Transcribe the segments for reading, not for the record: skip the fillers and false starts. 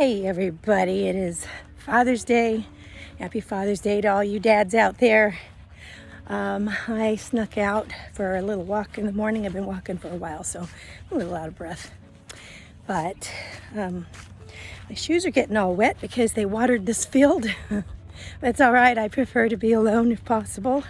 Hey everybody, it is Father's Day. Happy Father's Day to all you dads out there. I snuck out for a little walk in the morning. I've been walking for a while, so I'm a little out of breath. But my shoes are getting all wet because they watered this field. That's all right. I prefer to be alone if possible,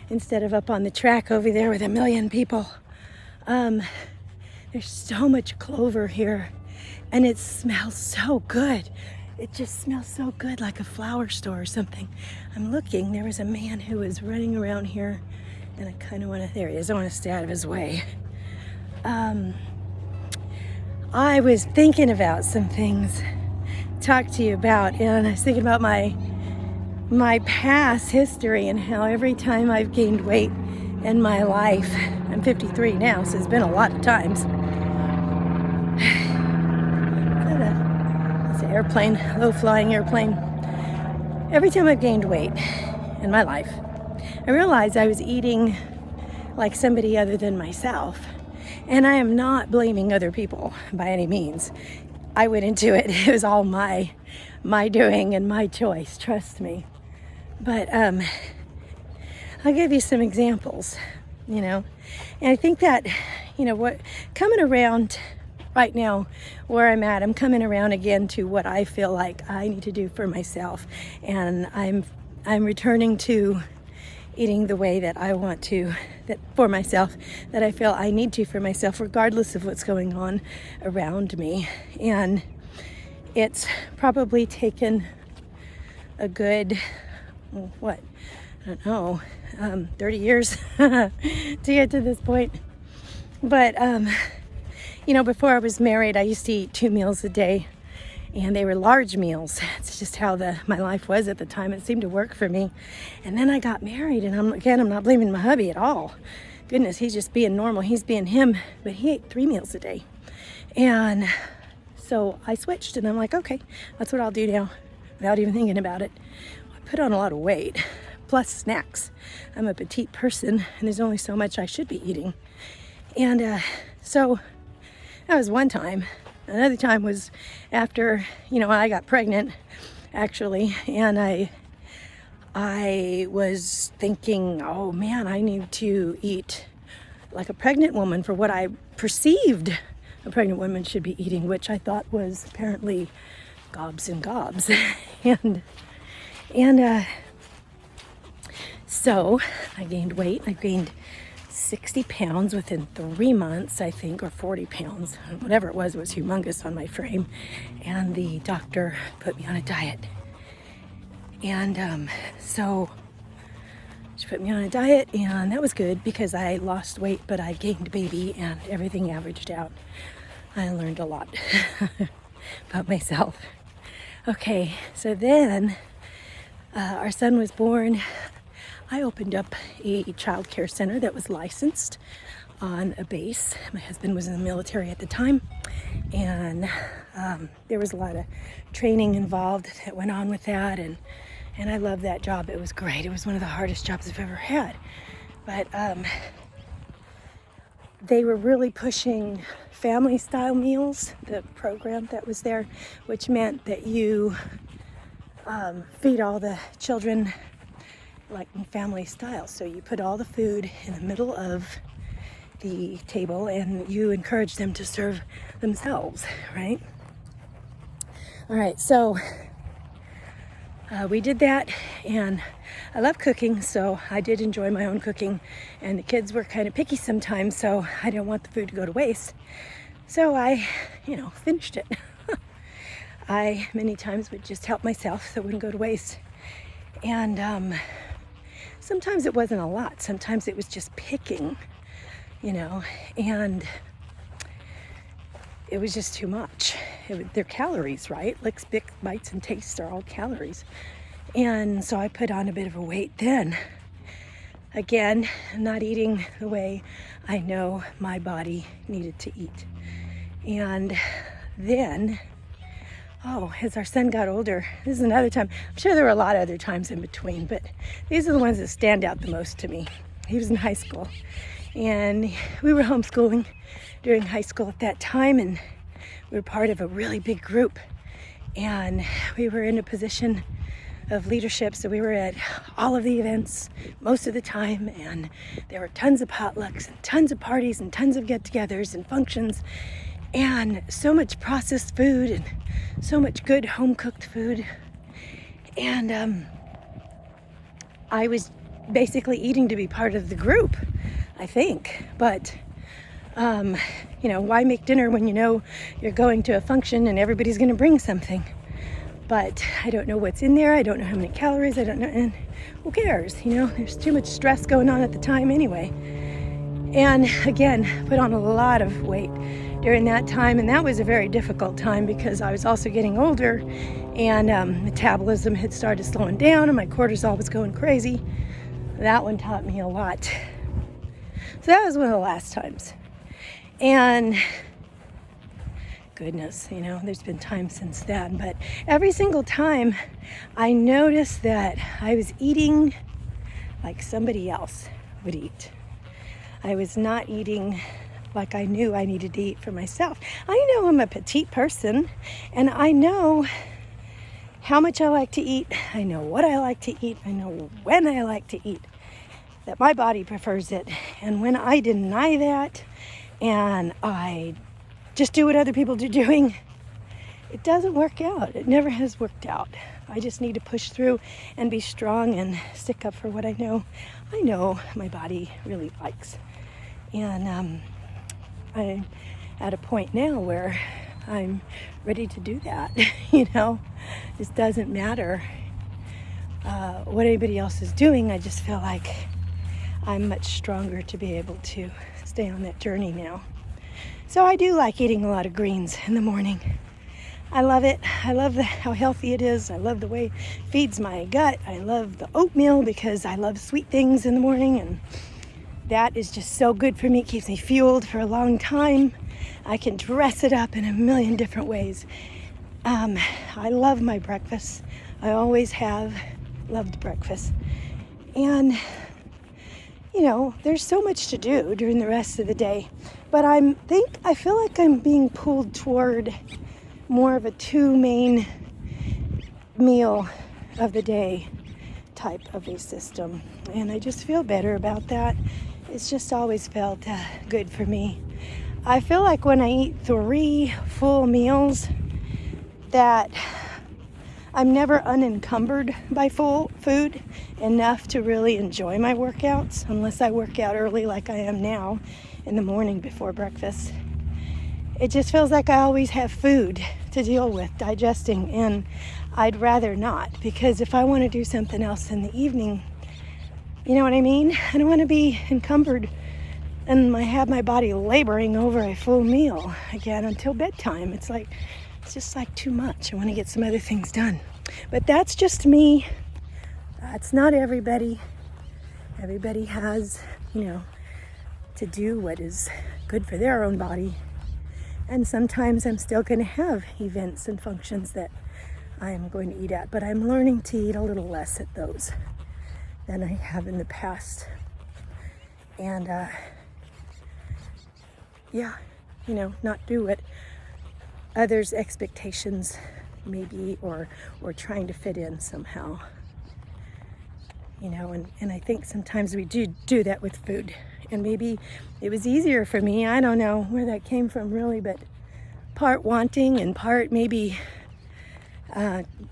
instead of up on the track over there with a million people. There's so much clover here. And it smells so good. It just smells so good, like a flower store or something. I'm looking. There was a man who was running around here, and I kind of want to, there he is. I want to stay out of his way. I was thinking about some things to talk to you about, and I was thinking about my past history and how every time I've gained weight in my life, I'm 53 now, so it's been a lot of times. It's an airplane, low-flying airplane. Every time I've gained weight in my life, I realized I was eating like somebody other than myself. And I am not blaming other people by any means. I went into it. It was all my doing and my choice, trust me. But I'll give you some examples, And I think that, what coming around right now where I'm at, I'm coming around again to what I feel like I need to do for myself, and I'm returning to eating the way that I want to, that for myself, that I feel I need to for myself, regardless of what's going on around me. And it's probably taken a good 30 years to get to this point. But before I was married, I used to eat 2 meals a day, and they were large meals. It's just how my life was at the time. It seemed to work for me. And then I got married, and I'm not blaming my hubby at all. Goodness, he's just being normal. He's being him, but he ate 3 meals a day. And so I switched, and I'm like, okay, that's what I'll do now, without even thinking about it. I put on a lot of weight, plus snacks. I'm a petite person, and there's only so much I should be eating. And so that was one time. Another time was after, I got pregnant, actually, and I was thinking, oh man, I need to eat like a pregnant woman for what I perceived a pregnant woman should be eating, which I thought was apparently gobs and gobs. So I gained weight. I gained 60 pounds within 3 months, I think, or 40 pounds, whatever it was humongous on my frame. And the doctor put me on a diet. And so she put me on a diet, and that was good because I lost weight, but I gained baby, and everything averaged out. I learned a lot about myself. Okay, so then our son was born. I opened up a child care center that was licensed on a base. My husband was in the military at the time, and there was a lot of training involved that went on with that, and I loved that job. It was great. It was one of the hardest jobs I've ever had. But they were really pushing family-style meals, the program that was there, which meant that you feed all the children like in family style. So you put all the food in the middle of the table, and you encourage them to serve themselves, right? All right, so we did that, and I love cooking, so I did enjoy my own cooking, and the kids were kind of picky sometimes, so I didn't want the food to go to waste. So I, finished it. I many times would just help myself so it wouldn't go to waste. And sometimes it wasn't a lot. Sometimes it was just picking, and it was just too much. They're calories, right? Licks, bites, and tastes are all calories. And so I put on a bit of a weight then. Again, not eating the way I know my body needed to eat. And then, as our son got older, this is another time. I'm sure there were a lot of other times in between, but these are the ones that stand out the most to me. He was in high school, and we were homeschooling during high school at that time, and we were part of a really big group. And we were in a position of leadership, so we were at all of the events most of the time, and there were tons of potlucks and tons of parties and tons of get-togethers and functions, and so much processed food and so much good home-cooked food. And I was basically eating to be part of the group, I think. But why make dinner when you know you're going to a function and everybody's going to bring something? But I don't know what's in there. I don't know how many calories. I don't know. And who cares? There's too much stress going on at the time anyway. And again, put on a lot of weight during that time. And that was a very difficult time because I was also getting older, and metabolism had started slowing down and my cortisol was going crazy. That one taught me a lot. So that was one of the last times. And goodness, there's been time since then. But every single time I noticed that I was eating like somebody else would eat. I was not eating like I knew I needed to eat for myself. I know I'm a petite person, and I know how much I like to eat. I know what I like to eat. I know when I like to eat. That my body prefers it. And when I deny that and I just do what other people are doing, it doesn't work out. It never has worked out. I just need to push through and be strong and stick up for what I know my body really likes. And I'm at a point now where I'm ready to do that. It doesn't matter what anybody else is doing. I just feel like I'm much stronger to be able to stay on that journey now. So I do like eating a lot of greens in the morning. I love it. I love how healthy it is. I love the way it feeds my gut. I love the oatmeal because I love sweet things in the morning, and that is just so good for me. It keeps me fueled for a long time. I can dress it up in a million different ways. I love my breakfast. I always have loved breakfast. And there's so much to do during the rest of the day. But I feel like I'm being pulled toward more of a 2 main meal of the day type of a system. And I just feel better about that. It's just always felt good for me. I feel like when I eat 3 full meals that I'm never unencumbered by full food enough to really enjoy my workouts, unless I work out early like I am now in the morning before breakfast. It just feels like I always have food to deal with, digesting, and I'd rather not, because if I want to do something else in the evening, you know what I mean? I don't want to be encumbered and I have my body laboring over a full meal again until bedtime. It's just like too much. I want to get some other things done. But that's just me. That's not everybody. Everybody has, to do what is good for their own body. And sometimes I'm still going to have events and functions that I'm going to eat at, but I'm learning to eat a little less at those than I have in the past. And not do what others' expectations maybe, or trying to fit in somehow. And I think sometimes we do that with food. And maybe it was easier for me. I don't know where that came from really, but part wanting and part maybe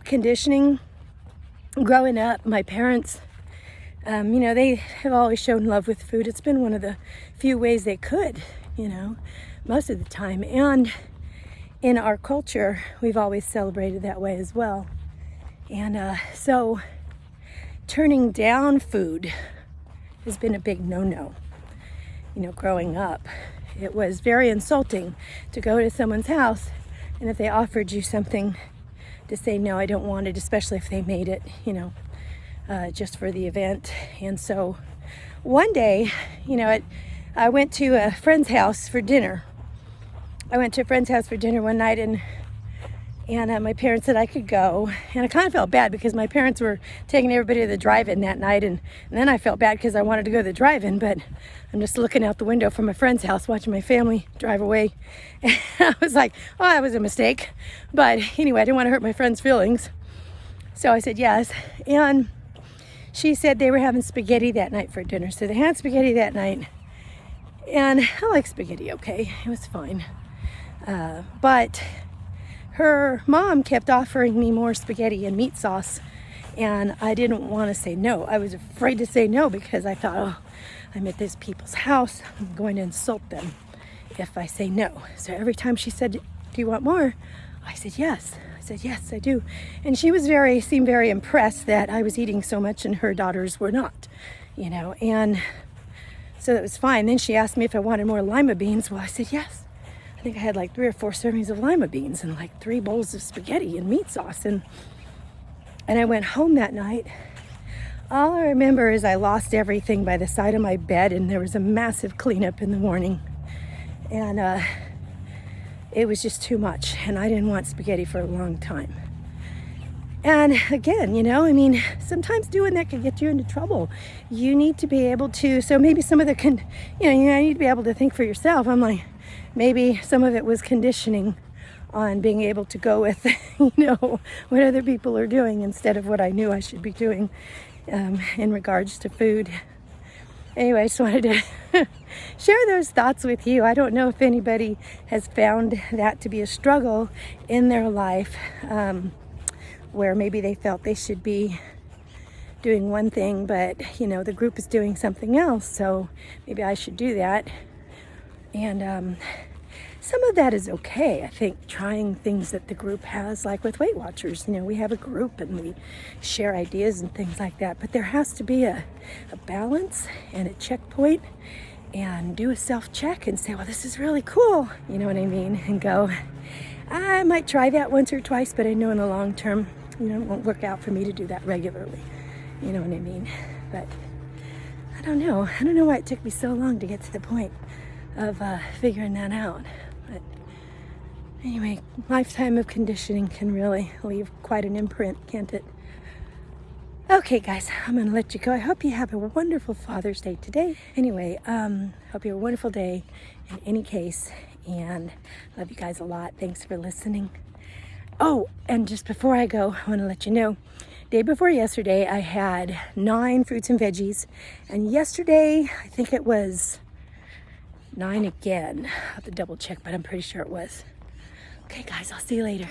conditioning. Growing up, my parents, they have always shown love with food. It's been one of the few ways they could, most of the time. And in our culture, we've always celebrated that way as well. And so turning down food has been a big no-no. Growing up, it was very insulting to go to someone's house, and if they offered you something, to say, no, I don't want it, especially if they made it, just for the event. And so one day, I went to a friend's house for dinner. One night, And my parents said I could go. And I kind of felt bad because my parents were taking everybody to the drive-in that night. And then I felt bad because I wanted to go to the drive-in. But I'm just looking out the window from my friend's house, watching my family drive away. And I was like, oh, that was a mistake. But anyway, I didn't want to hurt my friend's feelings. So I said yes. And she said they were having spaghetti that night for dinner. So they had spaghetti that night. And I like spaghetti, okay. It was fine. But her mom kept offering me more spaghetti and meat sauce, and I didn't want to say no. I was afraid to say no because I thought, oh, I'm at this people's house. I'm going to insult them if I say no. So every time she said, do you want more? I said, yes. I said, yes, I do. And she seemed very impressed that I was eating so much and her daughters were not, and so that was fine. Then she asked me if I wanted more lima beans. Well, I said, yes. I think I had like 3 or 4 servings of lima beans and like 3 bowls of spaghetti and meat sauce. And I went home that night. All I remember is I lost everything by the side of my bed, and there was a massive cleanup in the morning. And it was just too much. And I didn't want spaghetti for a long time. And again, sometimes doing that can get you into trouble. You need to be able to, so maybe some of the, you need to be able to think for yourself. I'm like, maybe some of it was conditioning on being able to go with, what other people are doing instead of what I knew I should be doing in regards to food. Anyway, I just wanted to share those thoughts with you. I don't know if anybody has found that to be a struggle in their life, where maybe they felt they should be doing one thing, but, the group is doing something else, so maybe I should do that. And some of that is okay. I think trying things that the group has, like with Weight Watchers, we have a group and we share ideas and things like that. But there has to be a balance and a checkpoint, and do a self-check and say, well, this is really cool. You know what I mean? And go, I might try that once or twice, but I know in the long term, it won't work out for me to do that regularly. You know what I mean? But I don't know. I don't know why it took me so long to get to the point of figuring that out. But anyway, lifetime of conditioning can really leave quite an imprint, can't it? Okay, guys, I'm gonna let you go. I hope you have a wonderful Father's Day today. Anyway, hope you have a wonderful day in any case, and love you guys a lot. Thanks for listening. Oh, and just before I go, I want to let you know, day before yesterday, I had 9 fruits and veggies, and yesterday, I think it was 9 again. I'll have to double check, but I'm pretty sure it was. Okay, guys, I'll see you later.